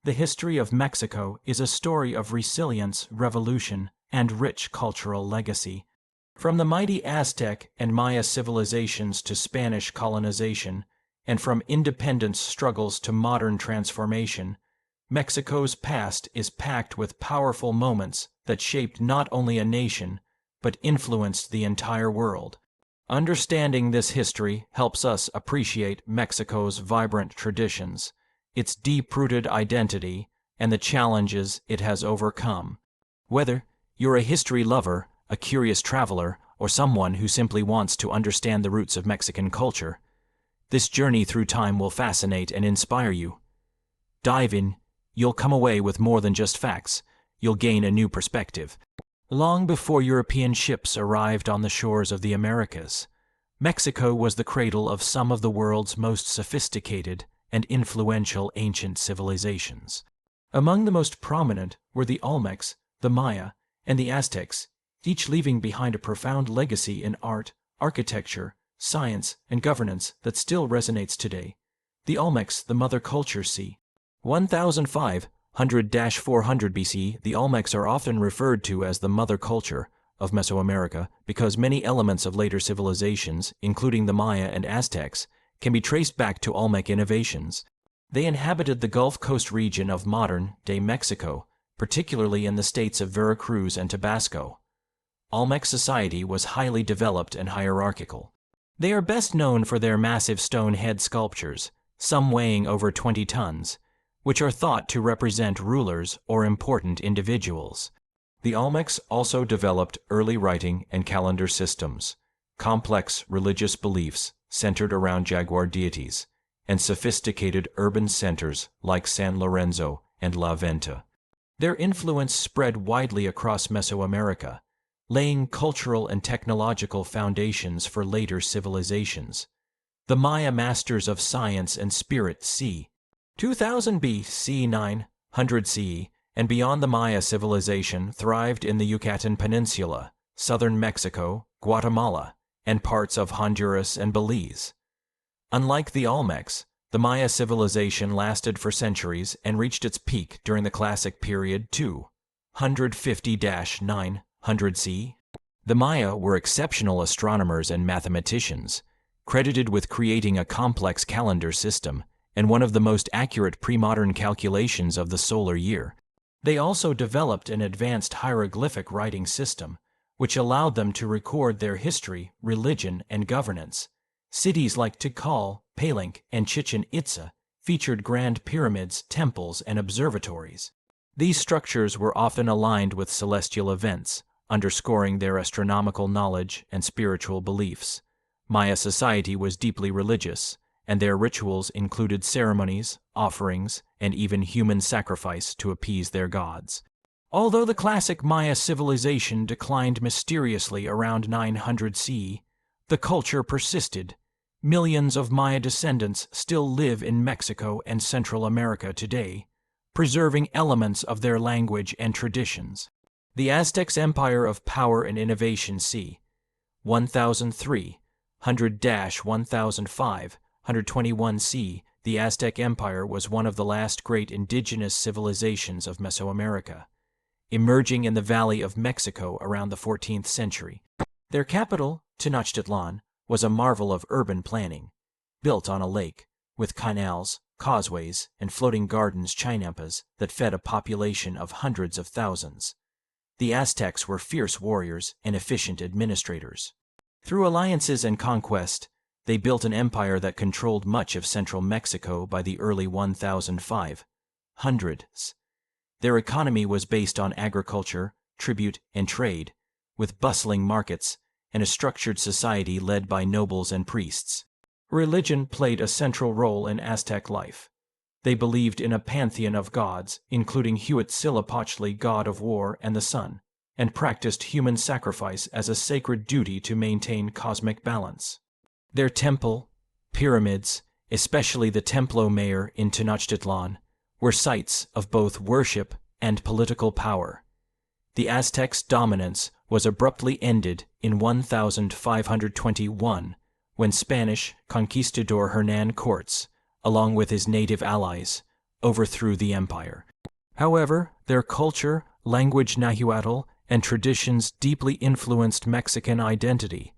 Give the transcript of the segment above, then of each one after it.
the history of Mexico is a story of resilience, revolution, and rich cultural legacy. From the mighty Aztec and Maya civilizations to Spanish colonization, and from independence struggles to modern transformation, Mexico's past is packed with powerful moments that shaped not only a nation, but influenced the entire world. Understanding this history helps us appreciate Mexico's vibrant traditions, its deep-rooted identity, and the challenges it has overcome. Whether you're a history lover, a curious traveler, or someone who simply wants to understand the roots of Mexican culture, this journey through time will fascinate and inspire you. Dive in, you'll come away with more than just facts, you'll gain a new perspective. Long before European ships arrived on the shores of the Americas, Mexico was the cradle of some of the world's most sophisticated and influential ancient civilizations. Among the most prominent were the Olmecs, the Maya, and the Aztecs, each leaving behind a profound legacy in art, architecture, science, and governance that still resonates today. The Olmecs, the mother culture, c. 1005–400 BC, the Olmecs are often referred to as the mother culture of Mesoamerica because many elements of later civilizations, including the Maya and Aztecs, can be traced back to Olmec innovations. They inhabited the Gulf Coast region of modern-day Mexico, particularly in the states of Veracruz and Tabasco. Olmec society was highly developed and hierarchical. They are best known for their massive stone head sculptures, some weighing over 20 tons, which are thought to represent rulers or important individuals. The Olmecs also developed early writing and calendar systems, complex religious beliefs centered around jaguar deities, and sophisticated urban centers like San Lorenzo and La Venta. Their influence spread widely across Mesoamerica, laying cultural and technological foundations for later civilizations. The Maya masters of science and spirit c. 2000 BC, 900 CE, and beyond the Maya civilization thrived in the Yucatan Peninsula, southern Mexico, Guatemala, and parts of Honduras and Belize. Unlike the Olmecs, the Maya civilization lasted for centuries and reached its peak during the Classic period 250–900 CE. The Maya were exceptional astronomers and mathematicians, credited with creating a complex calendar system and one of the most accurate pre-modern calculations of the solar year. They also developed an advanced hieroglyphic writing system, which allowed them to record their history, religion, and governance. Cities like Tikal, Palenque, and Chichen Itza featured grand pyramids, temples, and observatories. These structures were often aligned with celestial events, underscoring their astronomical knowledge and spiritual beliefs. Maya society was deeply religious, and their rituals included ceremonies, offerings, and even human sacrifice to appease their gods. Although the classic Maya civilization declined mysteriously around 900 CE, the culture persisted. Millions of Maya descendants still live in Mexico and Central America today, preserving elements of their language and traditions. The Aztecs' empire of power and innovation c. 1003–1005–121 CE, the Aztec Empire was one of the last great indigenous civilizations of Mesoamerica, emerging in the Valley of Mexico around the 14th century. Their capital, Tenochtitlan, was a marvel of urban planning, built on a lake, with canals, causeways, and floating gardens chinampas that fed a population of hundreds of thousands. The Aztecs were fierce warriors and efficient administrators. Through alliances and conquest, they built an empire that controlled much of central Mexico by the early 1500s. Their economy was based on agriculture, tribute, and trade, with bustling markets and a structured society led by nobles and priests. Religion played a central role in Aztec life. They believed in a pantheon of gods, including Huitzilopochtli, god of war and the sun, and practiced human sacrifice as a sacred duty to maintain cosmic balance. Their temple, pyramids, especially the Templo Mayor in Tenochtitlan, were sites of both worship and political power. The Aztecs' dominance was abruptly ended in 1521 when Spanish conquistador Hernán Cortés, along with his native allies, overthrew the empire. However, their culture, language Nahuatl, and traditions deeply influenced Mexican identity.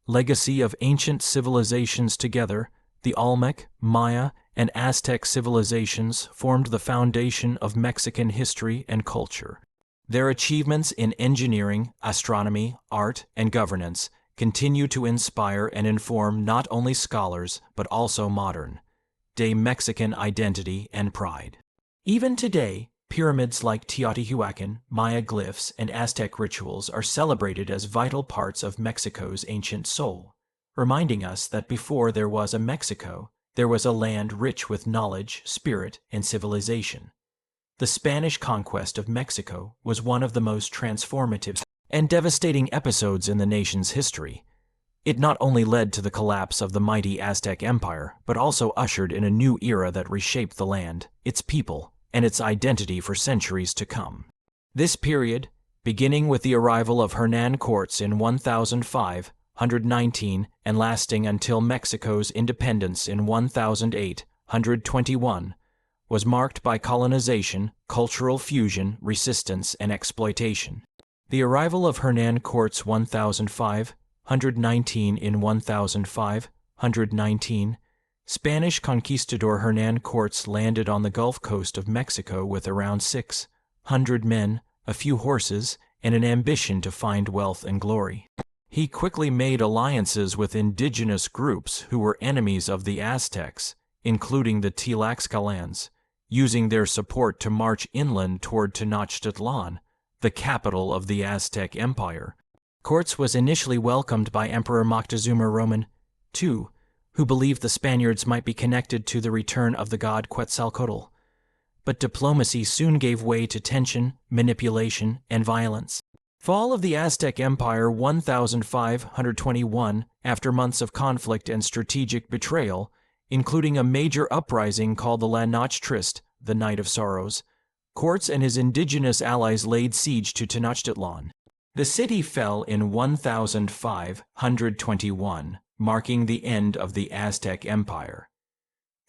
Legacy of ancient civilizations together, the Olmec, Maya, and Aztec civilizations formed the foundation of Mexican history and culture. Their achievements in engineering, astronomy, art, and governance continue to inspire and inform not only scholars but also modern-day Mexican identity and pride. Even today, pyramids like Teotihuacan, Maya glyphs, and Aztec rituals are celebrated as vital parts of Mexico's ancient soul, reminding us that before there was a Mexico, there was a land rich with knowledge, spirit, and civilization. The Spanish conquest of Mexico was one of the most transformative and devastating episodes in the nation's history. It not only led to the collapse of the mighty Aztec Empire, but also ushered in a new era that reshaped the land, its people, and its identity for centuries to come. This period, beginning with the arrival of Hernán Cortés in 1519 and lasting until Mexico's independence in 1821, was marked by colonization, cultural fusion, resistance, and exploitation. The arrival of Hernán Cortés 1519 in 1519, Spanish conquistador Hernán Cortés landed on the Gulf Coast of Mexico with around 600 men, a few horses, and an ambition to find wealth and glory. He quickly made alliances with indigenous groups who were enemies of the Aztecs, including the Tlaxcalans, using their support to march inland toward Tenochtitlan, the capital of the Aztec Empire. Cortés was initially welcomed by Emperor Moctezuma II, who believed the Spaniards might be connected to the return of the god Quetzalcoatl. But diplomacy soon gave way to tension, manipulation, and violence. Fall of the Aztec Empire 1521, after months of conflict and strategic betrayal, including a major uprising called the La Noche Triste, the Night of Sorrows, Cortés and his indigenous allies laid siege to Tenochtitlan. The city fell in 1521, marking the end of the Aztec Empire.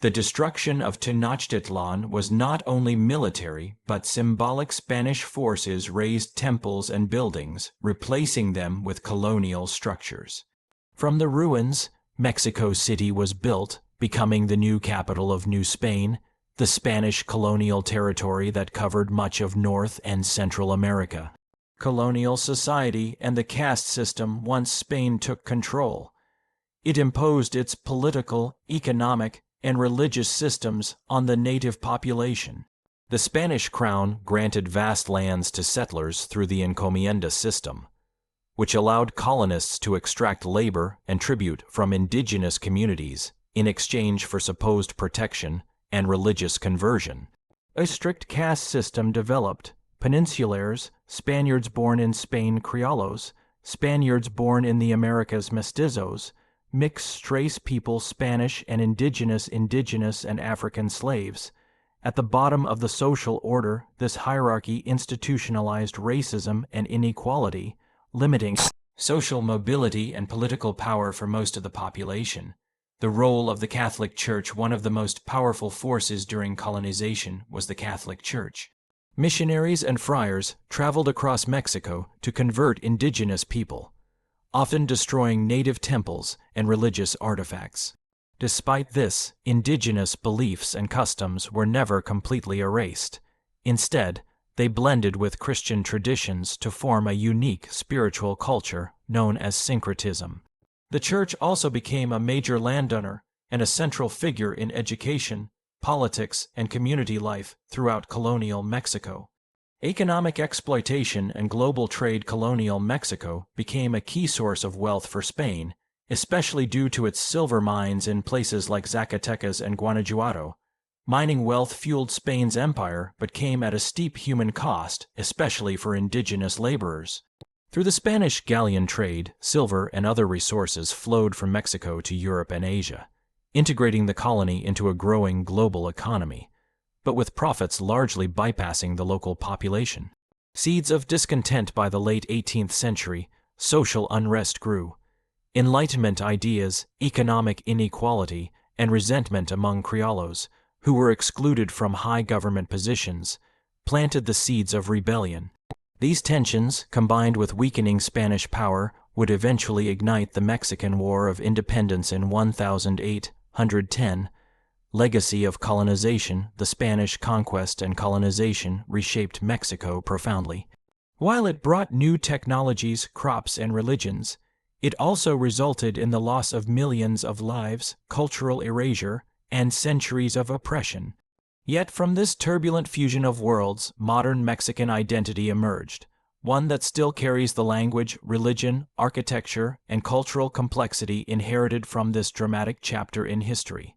The destruction of Tenochtitlan was not only military, but symbolic. Spanish forces razed temples and buildings, replacing them with colonial structures. From the ruins, Mexico City was built, becoming the new capital of New Spain, the Spanish colonial territory that covered much of North and Central America. Colonial society and the caste system once Spain took control. It imposed its political, economic, and religious systems on the native population. The Spanish crown granted vast lands to settlers through the encomienda system, which allowed colonists to extract labor and tribute from indigenous communities in exchange for supposed protection and religious conversion. A strict caste system developed. Peninsulares, Spaniards born in Spain Criollos, Spaniards born in the Americas Mestizos, mixed race people Spanish and indigenous and African slaves. At the bottom of the social order, this hierarchy institutionalized racism and inequality, limiting social mobility and political power for most of the population. The role of the Catholic Church. One of the most powerful forces during colonization was the Catholic Church. Missionaries and friars traveled across Mexico to convert indigenous people, often destroying native temples and religious artifacts. Despite this, indigenous beliefs and customs were never completely erased. Instead, they blended with Christian traditions to form a unique spiritual culture known as syncretism. The church also became a major landowner and a central figure in education, politics, and community life throughout colonial Mexico. Economic exploitation and global trade. Colonial Mexico became a key source of wealth for Spain, especially due to its silver mines in places like Zacatecas and Guanajuato. Mining wealth fueled Spain's empire, but came at a steep human cost, especially for indigenous laborers. Through the Spanish galleon trade, silver and other resources flowed from Mexico to Europe and Asia, integrating the colony into a growing global economy, but with profits largely bypassing the local population. Seeds of discontent. By the late 18th century, social unrest grew. Enlightenment ideas, economic inequality, and resentment among Criollos, who were excluded from high government positions, planted the seeds of rebellion. These tensions, combined with weakening Spanish power, would eventually ignite the Mexican War of Independence in 1810. Legacy of colonization, the Spanish conquest and colonization reshaped Mexico profoundly. While it brought new technologies, crops, and religions, it also resulted in the loss of millions of lives, cultural erasure, and centuries of oppression. Yet from this turbulent fusion of worlds, modern Mexican identity emerged, one that still carries the language, religion, architecture, and cultural complexity inherited from this dramatic chapter in history.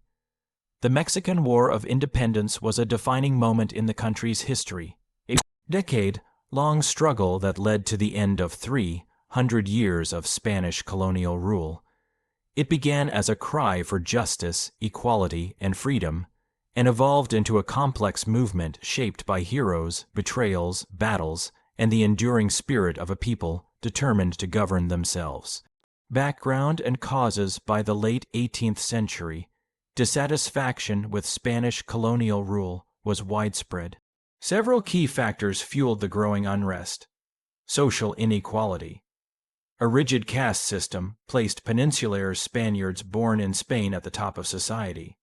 The Mexican War of Independence was a defining moment in the country's history, a decade-long struggle that led to the end of 300 years of Spanish colonial rule. It began as a cry for justice, equality, and freedom, and evolved into a complex movement shaped by heroes, betrayals, battles, and the enduring spirit of a people determined to govern themselves. Background and causes. By the late 18th century, dissatisfaction with Spanish colonial rule was widespread. Several key factors fueled the growing unrest. Social inequality. A rigid caste system placed peninsular Spaniards born in Spain at the top of society,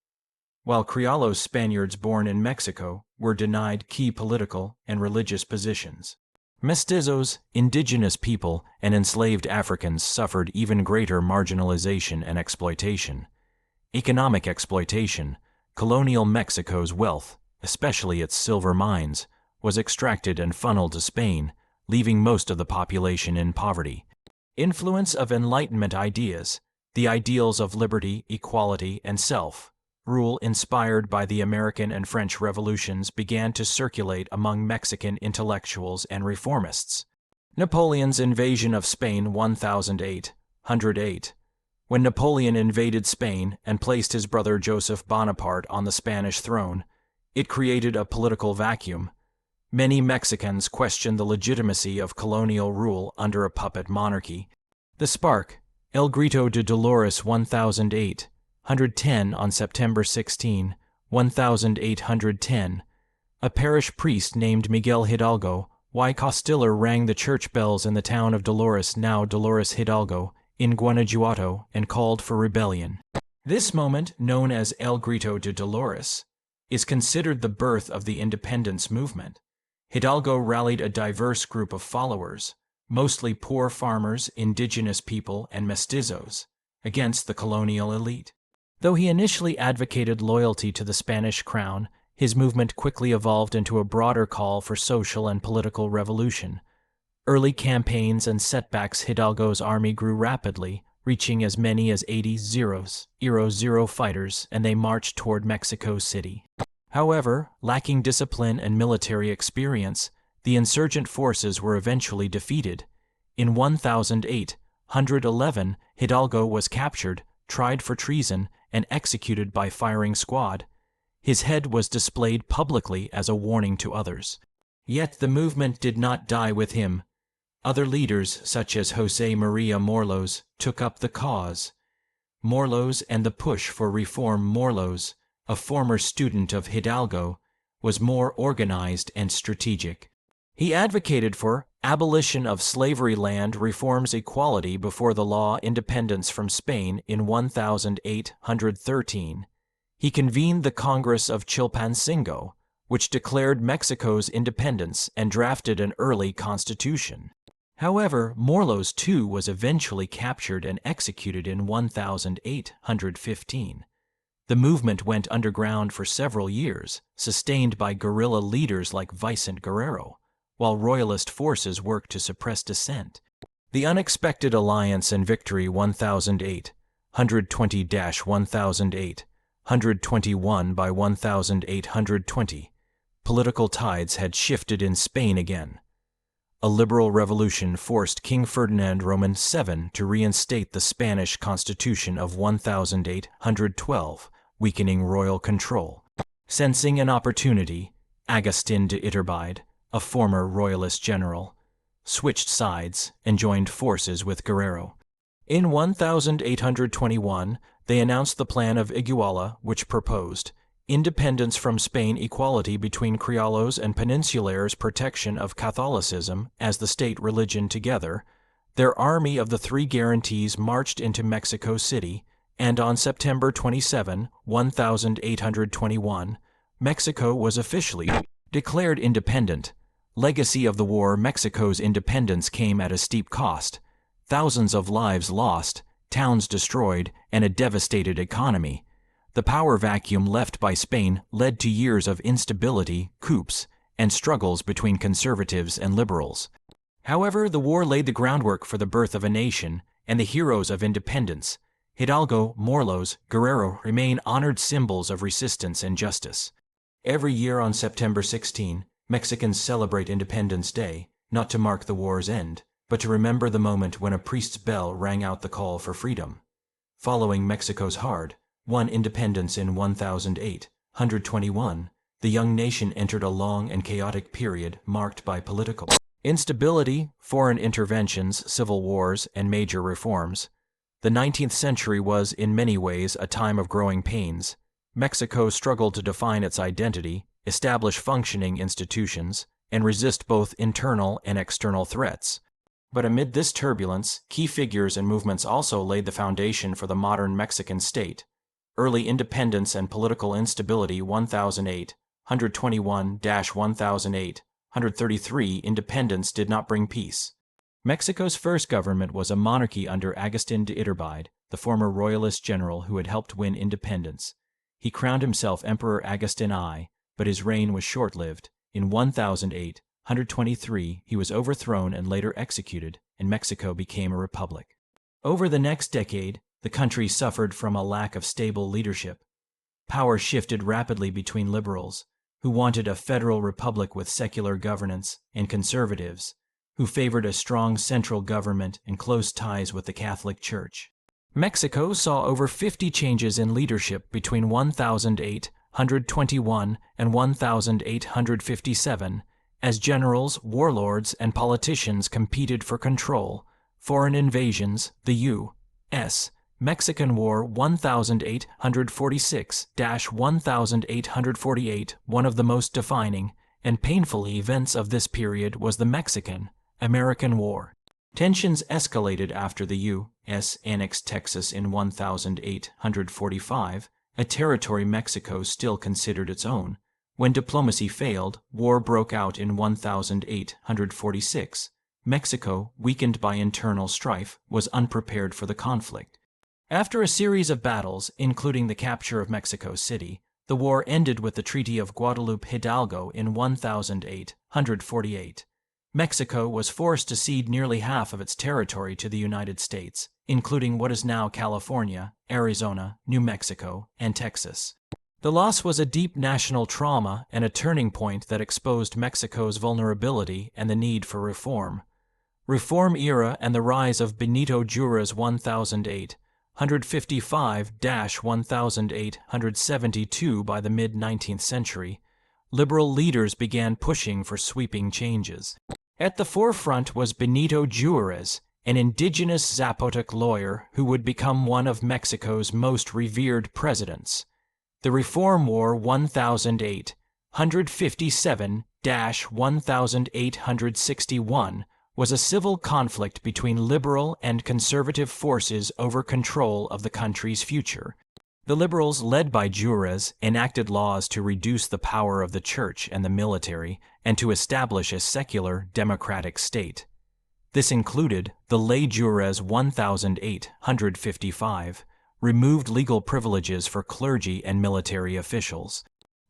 while Criollos Spaniards born in Mexico were denied key political and religious positions. Mestizos, indigenous people, and enslaved Africans suffered even greater marginalization and exploitation. Economic exploitation. Colonial Mexico's wealth, especially its silver mines, was extracted and funneled to Spain, leaving most of the population in poverty. Influence of Enlightenment ideas. The ideals of liberty, equality, and self-rule inspired by the American and French revolutions began to circulate among Mexican intellectuals and reformists. Napoleon's invasion of Spain 1808. When Napoleon invaded Spain and placed his brother Joseph Bonaparte on the Spanish throne, it created a political vacuum. Many Mexicans questioned the legitimacy of colonial rule under a puppet monarchy. The spark, El Grito de Dolores 1810 on September 16, 1810, a parish priest named Miguel Hidalgo y Costiller rang the church bells in the town of Dolores, now Dolores Hidalgo, in Guanajuato, and called for rebellion. This moment, known as El Grito de Dolores, is considered the birth of the independence movement. Hidalgo rallied a diverse group of followers, mostly poor farmers, indigenous people, and mestizos, against the colonial elite. Though he initially advocated loyalty to the Spanish crown, his movement quickly evolved into a broader call for social and political revolution. Early campaigns and setbacks. Hidalgo's army grew rapidly, reaching as many as 80 zero fighters, and they marched toward Mexico City. However, lacking discipline and military experience, the insurgent forces were eventually defeated. In 1811, Hidalgo was captured, tried for treason, and executed by firing squad. His head was displayed publicly as a warning to others. Yet the movement did not die with him. Other leaders, such as José María Morelos, took up the cause. Morelos and the push for reform. Morelos, a former student of Hidalgo, was more organized and strategic. He advocated for abolition of slavery, land reforms, equality before the law, independence from Spain in 1813. He convened the Congress of Chilpancingo, which declared Mexico's independence and drafted an early constitution. However, Morelos too was eventually captured and executed in 1815. The movement went underground for several years, sustained by guerrilla leaders like Vicente Guerrero, while royalist forces worked to suppress dissent. The unexpected alliance and victory 1820-1821 by 1820. Political tides had shifted in Spain again. A liberal revolution forced King Ferdinand Roman VII to reinstate the Spanish Constitution of 1812, weakening royal control. Sensing an opportunity, Agustin de Iturbide, a former royalist general, switched sides and joined forces with Guerrero. In 1821, they announced the Plan of Iguala, which proposed independence from Spain, equality between criollos and peninsulares, protection of Catholicism as the state religion together, their Army of the Three Guarantees marched into Mexico City, and on September 27, 1821, Mexico was officially declared independent. Legacy of the war: Mexico's independence came at a steep cost. Thousands of lives lost, towns destroyed, and a devastated economy. The power vacuum left by Spain led to years of instability, coups, and struggles between conservatives and liberals. However, the war laid the groundwork for the birth of a nation and the heroes of independence. Hidalgo, Morelos, Guerrero remain honored symbols of resistance and justice. Every year on September 16, Mexicans celebrate Independence Day, not to mark the war's end, but to remember the moment when a priest's bell rang out the call for freedom. Following Mexico's hard-won independence in 1821, the young nation entered a long and chaotic period marked by political instability, foreign interventions, civil wars, and major reforms. The 19th century was, in many ways, a time of growing pains. Mexico struggled to define its identity, establish functioning institutions, and resist both internal and external threats. But amid this turbulence, key figures and movements also laid the foundation for the modern Mexican state. Early independence and political instability: 133 independence did not bring peace. Mexico's first government was a monarchy under Agustin de Iturbide, the former royalist general who had helped win independence. He crowned himself Emperor Agustin I, but his reign was short-lived. In 1823, he was overthrown and later executed, and Mexico became a republic. Over the next decade, the country suffered from a lack of stable leadership. Power shifted rapidly between liberals, who wanted a federal republic with secular governance, and conservatives, who favored a strong central government and close ties with the Catholic Church. Mexico saw over 50 changes in leadership between 1821 and 1857, as generals, warlords, and politicians competed for control. Foreign invasions: the U.S. Mexican War 1846–1848. One of the most defining and painful events of this period was the Mexican-American War. Tensions escalated after the U.S. annexed Texas in 1845, a territory Mexico still considered its own. When diplomacy failed, war broke out in 1846. Mexico, weakened by internal strife, was unprepared for the conflict. After a series of battles, including the capture of Mexico City, the war ended with the Treaty of Guadalupe Hidalgo in 1848. Mexico was forced to cede nearly half of its territory to the United States, including what is now California, Arizona, New Mexico, and Texas. The loss was a deep national trauma and a turning point that exposed Mexico's vulnerability and the need for reform. Reform era and the rise of Benito Juárez 1855–1872. By the mid-19th century, liberal leaders began pushing for sweeping changes. At the forefront was Benito Juárez, an indigenous Zapotec lawyer who would become one of Mexico's most revered presidents. The Reform War 1857–1861 was a civil conflict between liberal and conservative forces over control of the country's future. The liberals, led by Juárez, enacted laws to reduce the power of the church and the military and to establish a secular, democratic state. This included the Ley Juárez 1855, removed legal privileges for clergy and military officials.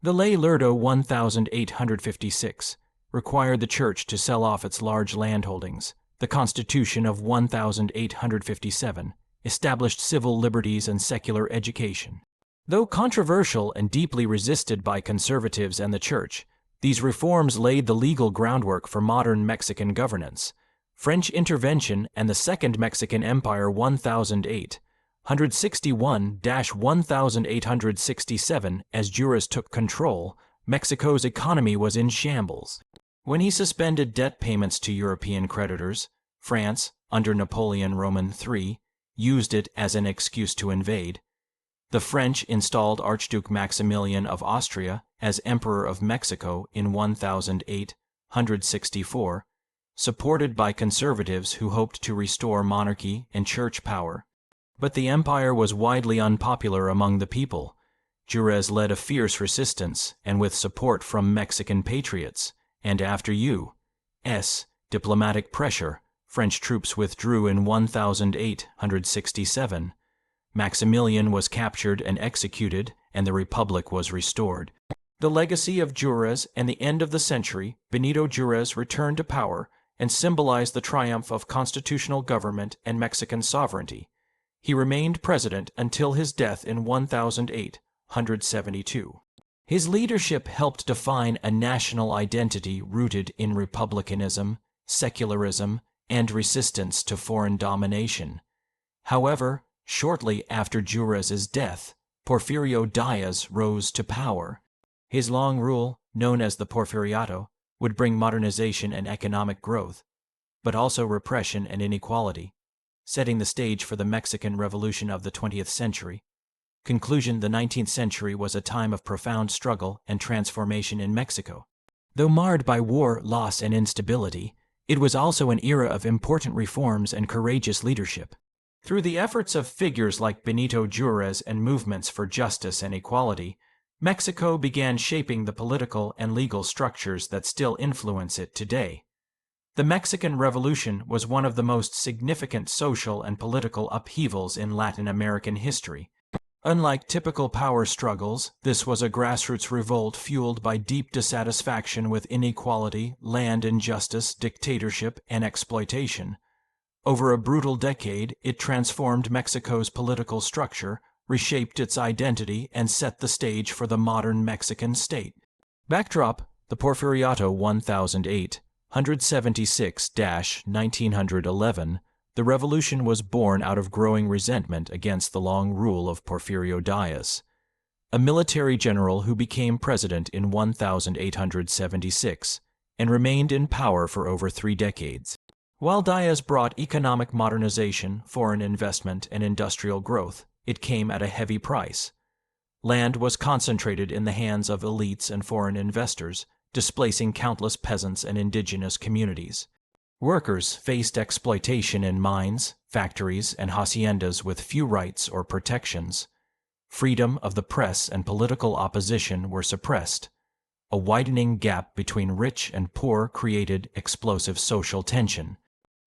The Ley Lerdo 1856 required the church to sell off its large landholdings. The Constitution of 1857 established civil liberties and secular education. Though controversial and deeply resisted by conservatives and the church, these reforms laid the legal groundwork for modern Mexican governance. French intervention and the Second Mexican Empire 1861–1867. As Juárez took control, Mexico's economy was in shambles. When he suspended debt payments to European creditors, France, under Napoleon Roman III, used it as an excuse to invade. The French installed Archduke Maximilian of Austria as Emperor of Mexico in 1864, supported by conservatives who hoped to restore monarchy and church power. But the empire was widely unpopular among the people. Juarez led a fierce resistance, and with support from Mexican patriots, and after U.S. diplomatic pressure, French troops withdrew in 1867. Maximilian was captured and executed, and the Republic was restored. The legacy of Juarez and the end of the century, Benito Juarez returned to power and symbolized the triumph of constitutional government and Mexican sovereignty. He remained president until his death in 1872. His leadership helped define a national identity rooted in republicanism, secularism, and resistance to foreign domination. However, shortly after Juarez's death, Porfirio Diaz rose to power. His long rule, known as the Porfiriato, would bring modernization and economic growth, but also repression and inequality, setting the stage for the Mexican Revolution of the 20th century. Conclusion: the 19th century was a time of profound struggle and transformation in Mexico. Though marred by war, loss, and instability, it was also an era of important reforms and courageous leadership. Through the efforts of figures like Benito Juarez and movements for justice and equality, Mexico began shaping the political and legal structures that still influence it today. The Mexican Revolution was one of the most significant social and political upheavals in Latin American history. Unlike typical power struggles, this was a grassroots revolt fueled by deep dissatisfaction with inequality, land injustice, dictatorship, and exploitation. Over a brutal decade, it transformed Mexico's political structure, reshaped its identity, and set the stage for the modern Mexican state. Backdrop: the Porfiriato 1876-1911. The revolution was born out of growing resentment against the long rule of Porfirio Diaz, a military general who became president in 1876 and remained in power for over 3 decades. While Diaz brought economic modernization, foreign investment, and industrial growth, it came at a heavy price. Land was concentrated in the hands of elites and foreign investors, displacing countless peasants and indigenous communities. Workers faced exploitation in mines, factories, and haciendas with few rights or protections. Freedom of the press and political opposition were suppressed. A widening gap between rich and poor created explosive social tension.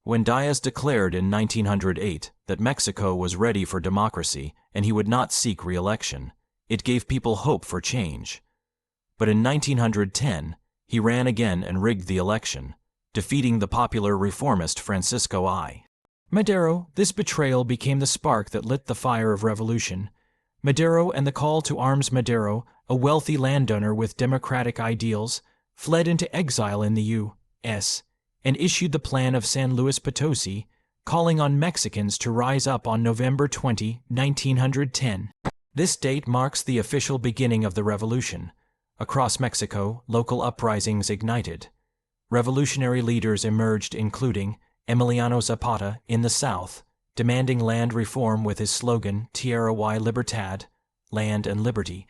When Diaz declared in 1908 that Mexico was ready for democracy and he would not seek re-election, it gave people hope for change. But in 1910, he ran again and rigged the election, defeating the popular reformist Francisco I. Madero. This betrayal became the spark that lit the fire of revolution. Madero and the call to arms. Madero, a wealthy landowner with democratic ideals, fled into exile in the U.S. and issued the Plan of San Luis Potosi, calling on Mexicans to rise up on November 20, 1910. This date marks the official beginning of the revolution. Across Mexico, local uprisings ignited. Revolutionary leaders emerged, including Emiliano Zapata in the South, demanding land reform with his slogan Tierra y Libertad, land and liberty.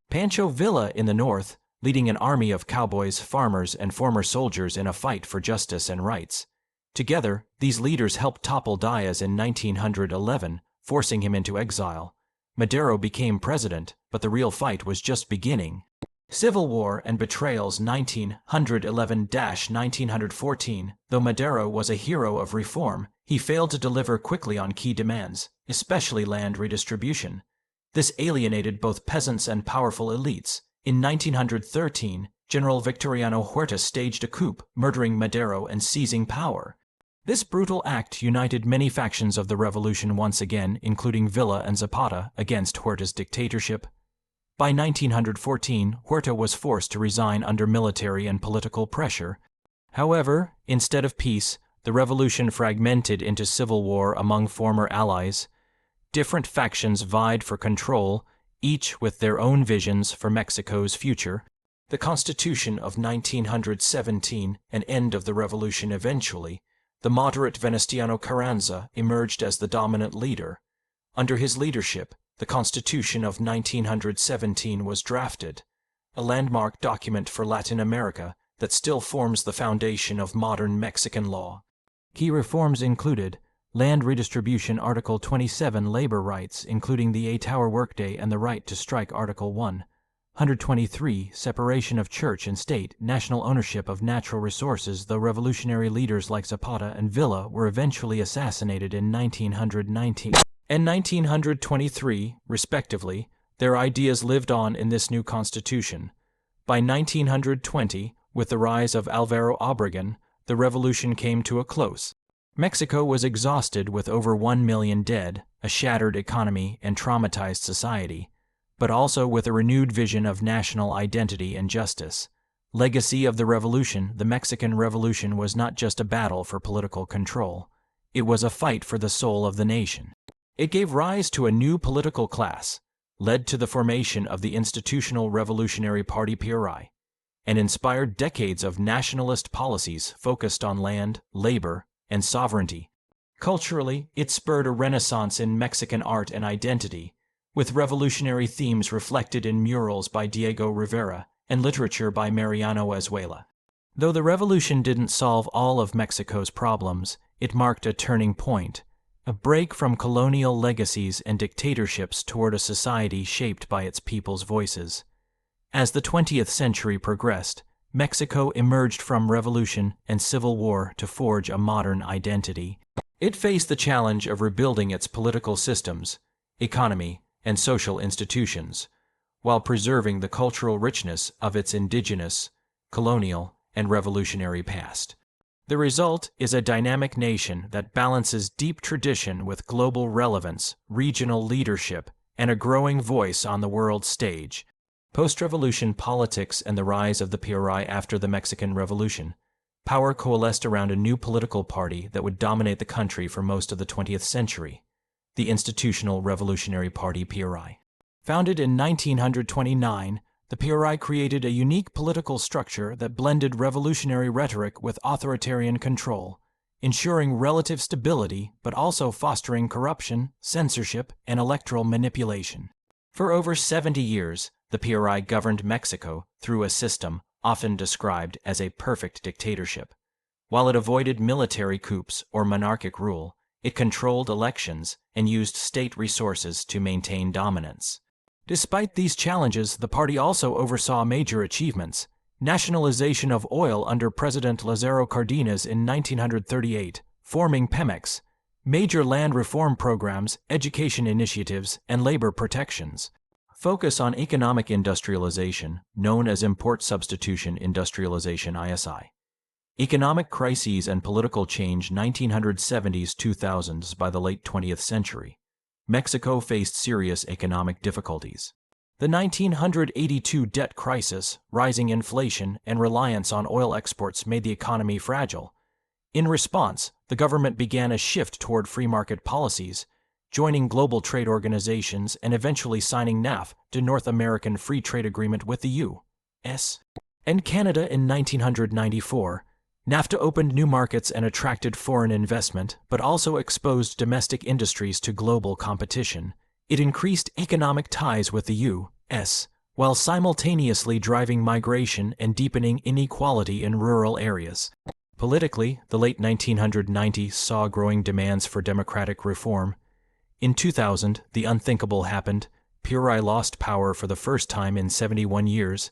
Pancho Villa in the North, leading an army of cowboys, farmers, and former soldiers in a fight for justice and rights. Together, these leaders helped topple Diaz in 1911, forcing him into exile. Madero became president, but the real fight was just beginning. Civil War and betrayals 1911-1914. Though Madero was a hero of reform, he failed to deliver quickly on key demands, especially land redistribution. This alienated both peasants and powerful elites. In 1913, General Victoriano Huerta staged a coup, murdering Madero and seizing power. This brutal act united many factions of the revolution once again, including Villa and Zapata, against Huerta's dictatorship. By 1914, Huerta was forced to resign under military and political pressure. However, instead of peace, the revolution fragmented into civil war among former allies. Different factions vied for control, each with their own visions for Mexico's future. The Constitution of 1917, an end of the revolution eventually, the moderate Venustiano Carranza emerged as the dominant leader. Under his leadership, the Constitution of 1917 was drafted, a landmark document for Latin America that still forms the foundation of modern Mexican law. Key reforms included land redistribution Article 27 labor rights, including the 8-hour workday and the right to strike Article 123 separation of church and state, national ownership of natural resources, though revolutionary leaders like Zapata and Villa were eventually assassinated in 1919 and 1923, respectively. Their ideas lived on in this new constitution. By 1920, with the rise of Álvaro Obregón, the revolution came to a close. Mexico was exhausted with over 1 million dead, a shattered economy, and traumatized society, but also with a renewed vision of national identity and justice. Legacy of the revolution, the Mexican Revolution was not just a battle for political control. It was a fight for the soul of the nation. It gave rise to a new political class, led to the formation of the Institutional Revolutionary Party PRI, and inspired decades of nationalist policies focused on land, labor, and sovereignty. Culturally, it spurred a renaissance in Mexican art and identity, with revolutionary themes reflected in murals by Diego Rivera and literature by Mariano Azuela. Though the revolution didn't solve all of Mexico's problems, it marked a turning point, a break from colonial legacies and dictatorships toward a society shaped by its people's voices. As the 20th century progressed, Mexico emerged from revolution and civil war to forge a modern identity. It faced the challenge of rebuilding its political systems, economy, and social institutions, while preserving the cultural richness of its indigenous, colonial, and revolutionary past. The result is a dynamic nation that balances deep tradition with global relevance, regional leadership, and a growing voice on the world stage. Post-revolution politics and the rise of the PRI after the Mexican Revolution. Power coalesced around a new political party that would dominate the country for most of the 20th century, the Institutional Revolutionary Party PRI. Founded in 1929, the PRI created a unique political structure that blended revolutionary rhetoric with authoritarian control, ensuring relative stability but also fostering corruption, censorship, and electoral manipulation. For over 70 years, the PRI governed Mexico through a system often described as a perfect dictatorship. While it avoided military coups or monarchic rule, it controlled elections and used state resources to maintain dominance. Despite these challenges, the party also oversaw major achievements: nationalization of oil under President Lázaro Cárdenas in 1938, forming Pemex, major land reform programs, education initiatives, and labor protections. Focus on economic industrialization, known as import substitution industrialization (ISI). Economic crises and political change 1970s-2000s. By the late 20th century, Mexico faced serious economic difficulties. The 1982 debt crisis, rising inflation, and reliance on oil exports made the economy fragile. In response, the government began a shift toward free market policies, joining global trade organizations and eventually signing NAFTA, the North American Free Trade Agreement, with the U.S. and Canada in 1994. NAFTA opened new markets and attracted foreign investment, but also exposed domestic industries to global competition. It increased economic ties with the U.S., while simultaneously driving migration and deepening inequality in rural areas. Politically, the late 1990s saw growing demands for democratic reform. In 2000, the unthinkable happened. PRI lost power for the first time in 71 years.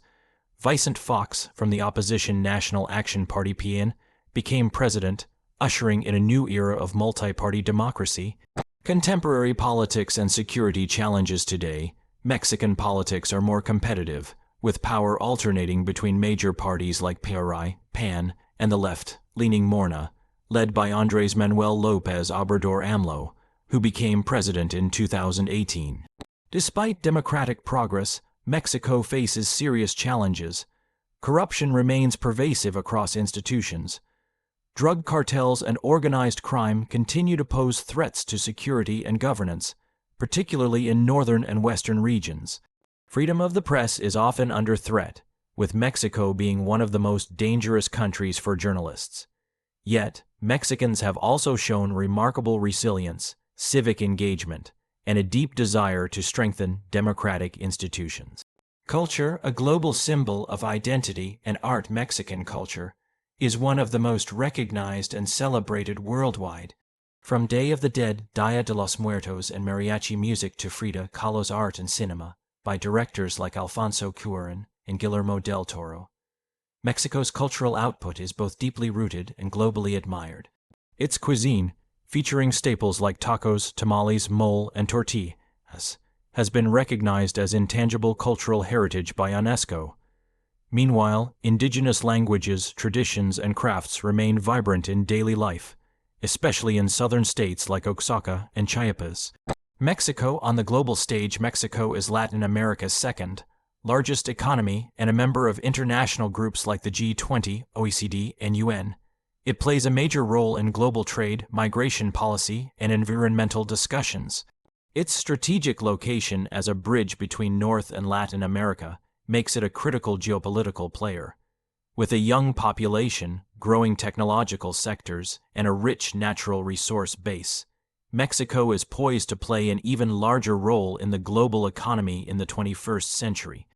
Vicente Fox, from the opposition National Action Party PN, became president, ushering in a new era of multi-party democracy. Contemporary politics and security challenges today. Mexican politics are more competitive, with power alternating between major parties like PRI, PAN, and the left-leaning Morena, led by Andrés Manuel López Obrador AMLO, who became president in 2018. Despite democratic progress, Mexico faces serious challenges. Corruption remains pervasive across institutions. Drug cartels and organized crime continue to pose threats to security and governance, particularly in northern and western regions. Freedom of the press is often under threat, with Mexico being one of the most dangerous countries for journalists. Yet, Mexicans have also shown remarkable resilience, civic engagement, and a deep desire to strengthen democratic institutions. Culture, a global symbol of identity and art. Mexican culture is one of the most recognized and celebrated worldwide. From Day of the Dead, Dia de los Muertos, and mariachi music to Frida Kahlo's art and cinema, by directors like Alfonso Cuarón and Guillermo del Toro, Mexico's cultural output is both deeply rooted and globally admired. Its cuisine, featuring staples like tacos, tamales, mole, and tortillas, has been recognized as intangible cultural heritage by UNESCO. Meanwhile, indigenous languages, traditions, and crafts remain vibrant in daily life, especially in southern states like Oaxaca and Chiapas. Mexico on the global stage. Mexico is Latin America's second largest economy and a member of international groups like the G20, OECD, and UN. It plays a major role in global trade, migration policy, and environmental discussions. Its strategic location as a bridge between North and Latin America makes it a critical geopolitical player. With a young population, growing technological sectors, and a rich natural resource base, Mexico is poised to play an even larger role in the global economy in the 21st century.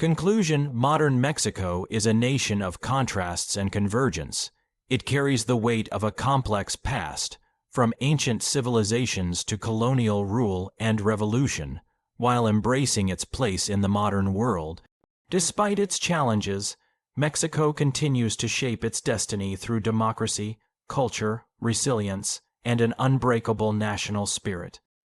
Conclusion: modern Mexico is a nation of contrasts and convergence. It carries the weight of a complex past, from ancient civilizations to colonial rule and revolution, while embracing its place in the modern world. Despite its challenges, Mexico continues to shape its destiny through democracy, culture, resilience, and an unbreakable national spirit.